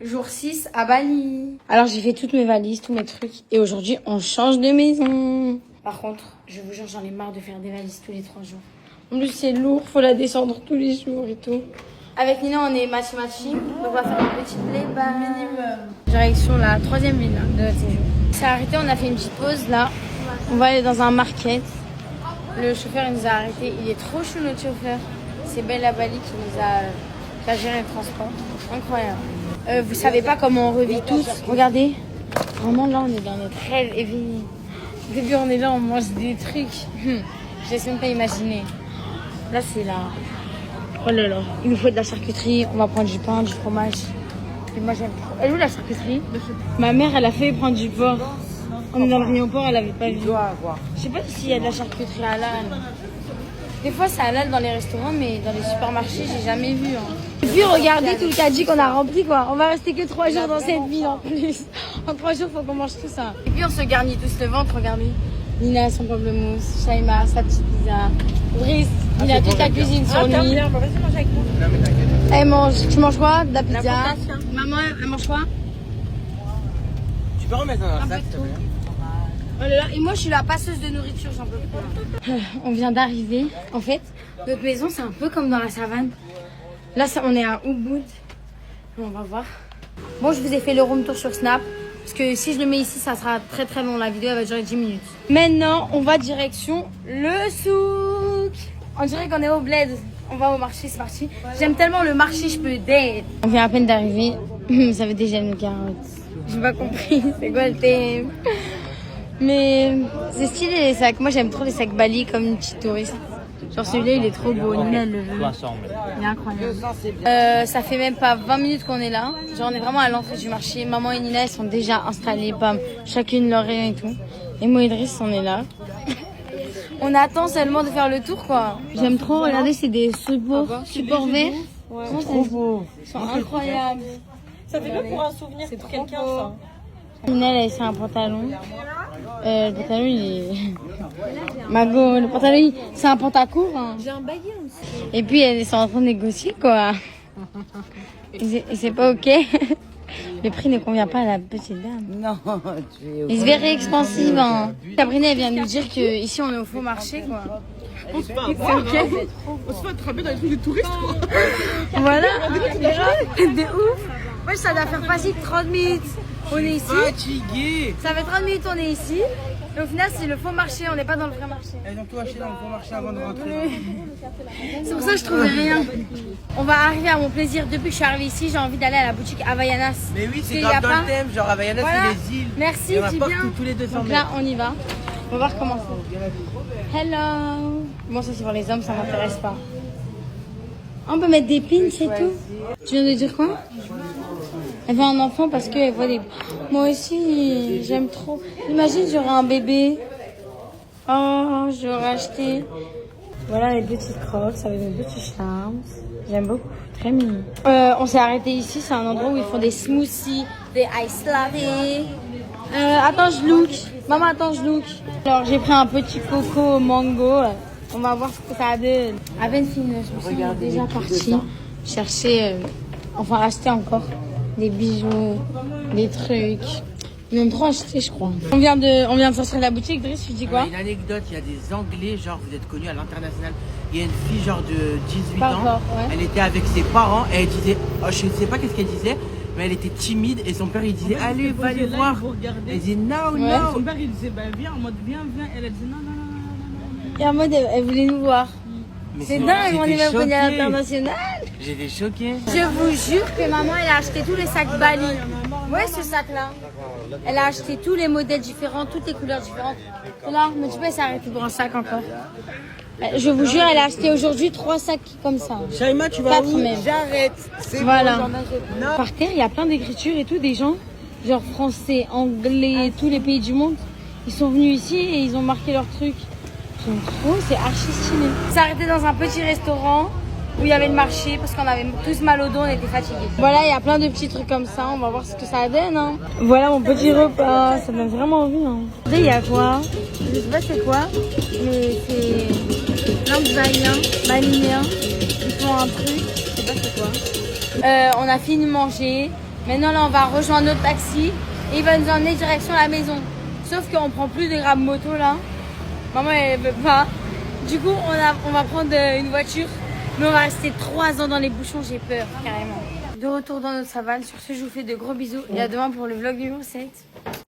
Jour 6 à Bali. Alors j'ai fait toutes mes valises, tous mes trucs. Et aujourd'hui, on change de maison. Par contre, je vous jure, j'en ai marre de faire des valises tous les 3 jours. En plus, c'est lourd, faut la descendre tous les jours et tout. Avec Nina, on est match-matching. On va faire un petit playback. Minimum. Direction la 3e ville de notre séjour. C'est arrêté, on a fait une petite pause là. On va aller dans un market. Le chauffeur il nous a arrêté. Il est trop chou notre chauffeur. C'est Bella Bali qui a géré le transport. Incroyable. Vous savez pas comment on revit tous. Regardez. Vraiment là, on est dans notre rêve éveillé. Au début, on est là, on mange des trucs. Je laisse même pas imaginer. Là, c'est là. Oh là là. Il nous faut de la charcuterie. On va prendre du pain, du fromage. Et moi, j'aime trop. Elle est où la charcuterie? Ma mère, elle a fait prendre du porc. On est dans le rayon porc, elle avait pas vu. Je sais pas s'il y a de la charcuterie halal. Des fois, c'est halal dans les restaurants, mais dans les supermarchés, j'ai jamais vu. Et puis, regardez tout le caddie qu'on a rempli, quoi. On va rester que 3 jours dans cette ville, en plus. En 3 jours, faut qu'on mange tout ça. Et puis, on se garnit tous le ventre, regardez. Nina, son pamplemousse. Shaima, sa petite pizza. Brice, il a toute la cuisine sur lui. Vas-y, mange avec moi. Elle mange. Tu manges quoi? De la pizza. Maman, elle mange quoi? Tu peux remettre dans un sac, s'il te plaît? Oh là là, et moi je suis la passeuse de nourriture, j'en peux plus. On vient d'arriver. En fait, notre maison c'est un peu comme dans la savane. Là on est à Ubud. On va voir. Bon, je vous ai fait le room tour sur Snap. Parce que si je le mets ici, ça sera très très long. La vidéo elle va durer 10 minutes. Maintenant, on va direction le souk. On dirait qu'on est au bled. On va au marché, c'est parti. J'aime tellement le marché, je peux date. On vient à peine d'arriver. Ça fait déjà une carotte. J'ai pas compris. C'est quoi le thème? Mais c'est stylé les sacs. Moi j'aime trop les sacs Bali comme une petite touriste. Genre celui-là il est trop beau. Nina elle le veut. Il est incroyable. Ça fait même pas 20 minutes qu'on est là. Genre on est vraiment à l'entrée du marché. Maman et Nina elles sont déjà installées. Bam, chacune leur rayon et tout. Et moi et Idriss on est là. On attend seulement de faire le tour quoi. J'aime trop. Regardez, c'est des supports verts. Ouais, c'est trop beau. Ils sont incroyables. ça fait que pour un souvenir pour quelqu'un, ça. Nina c'est un pantalon. Le pantalon il est... Mago, le pantalon c'est un pantacourt. Hein. J'ai un baguette aussi. Et puis elles sont en train de négocier quoi. Et c'est pas ok. Le prix ne convient pas à la petite dame. Non, tu es Il se verrait expensive. Hein. Sabrina elle vient nous dire que ici on est au faux marché quoi. On se fait attraper dans les trucs de touristes, quoi. Voilà. De ouf. Moi ça doit faire facile 30 minutes. On est ici. fatigué. Ça fait 30 minutes on est ici. Et au final c'est le faux marché, on n'est pas dans le vrai marché. Elles ont tout acheté dans le bon marché avant de rentrer. C'est pour ça que je trouvais rien. On va arriver à mon plaisir. Depuis que je suis arrivée ici, j'ai envie d'aller à la boutique Havaianas. Mais oui, c'est Parce grave qu'il y dans a pas- le thème, genre Havaianas Voilà. c'est les îles. Merci, Il y en a dis partout, bien. tous les 200 Donc mètres. là, on y va. On va voir comment c'est. Hello. Bon, ça c'est pour les hommes, ça m'intéresse pas. On peut mettre des pins, c'est tout. Tu viens de dire quoi? Elle veut un enfant parce qu'elle voit des... Moi aussi, j'aime trop. Imagine, j'aurais un bébé. Oh, j'aurais acheté. Voilà les petites crocs avec mes petits charms. J'aime beaucoup, très mignon. On s'est arrêté ici, c'est un endroit où ils font des smoothies, des ice latte. Attends, je look. Maman, attends, je look. Alors, j'ai pris un petit coco au mango. On va voir ce que ça donne. À peine fini, je me suis déjà partie chercher, enfin acheter encore des bijoux, des trucs. Ils ont trop acheté, je crois. On vient de sortir de la boutique. Driss, tu dis quoi? Une anecdote, il y a des Anglais, genre vous êtes connus à l'international. Il y a une fille genre de 18 Pas ans. encore, ouais. Elle était avec ses parents et elle disait, oh, je ne sais pas qu'est-ce qu'elle disait, mais elle était timide et son père il disait, allez, va aller voir. Elle disait, non, Ouais, non. son père il disait, bah viens, en mode viens. Elle a dit non, non, non. Et en mode, elle voulait nous voir. Mais C'est dingue, on est même connus à choqué. l'international. J'étais choqué. Je vous jure que maman, elle a acheté tous les sacs Bali. Ouais, ce sac-là. Elle a acheté tous les modèles différents, toutes les couleurs différentes. Là, mais tu peux s'arrêter pour un sac encore. Je vous jure, elle a acheté aujourd'hui 3 sacs comme ça. Shaima, tu vas 4 où? même. J'arrête. C'est Voilà. bon, j'en achète. Non. Par terre, il y a plein d'écritures et tout, des gens, genre français, anglais, tous les pays du monde. Ils sont venus ici et ils ont marqué leurs trucs. J'aime trop, c'est archi stylé. On s'est arrêté dans un petit restaurant où il y avait le marché parce qu'on avait tous mal au dos, on était fatigués. Voilà, il y a plein de petits trucs comme ça, on va voir ce que ça donne. Hein. Voilà mon petit repas, ça donne vraiment envie. Hein. Après, il y a quoi? Je sais pas c'est quoi, mais c'est plein de balinéens. Ils font un truc, je sais pas c'est quoi. On a fini de manger. Maintenant, là, on va rejoindre notre taxi et il va nous emmener direction la maison. Sauf qu'on prend plus de grammes moto là. Maman, elle veut pas. Du coup, on va prendre une voiture. Mais on va rester 3 ans dans les bouchons, j'ai peur, carrément. De retour dans notre savane. Sur ce, je vous fais de gros bisous. Et à demain pour le vlog numéro 7.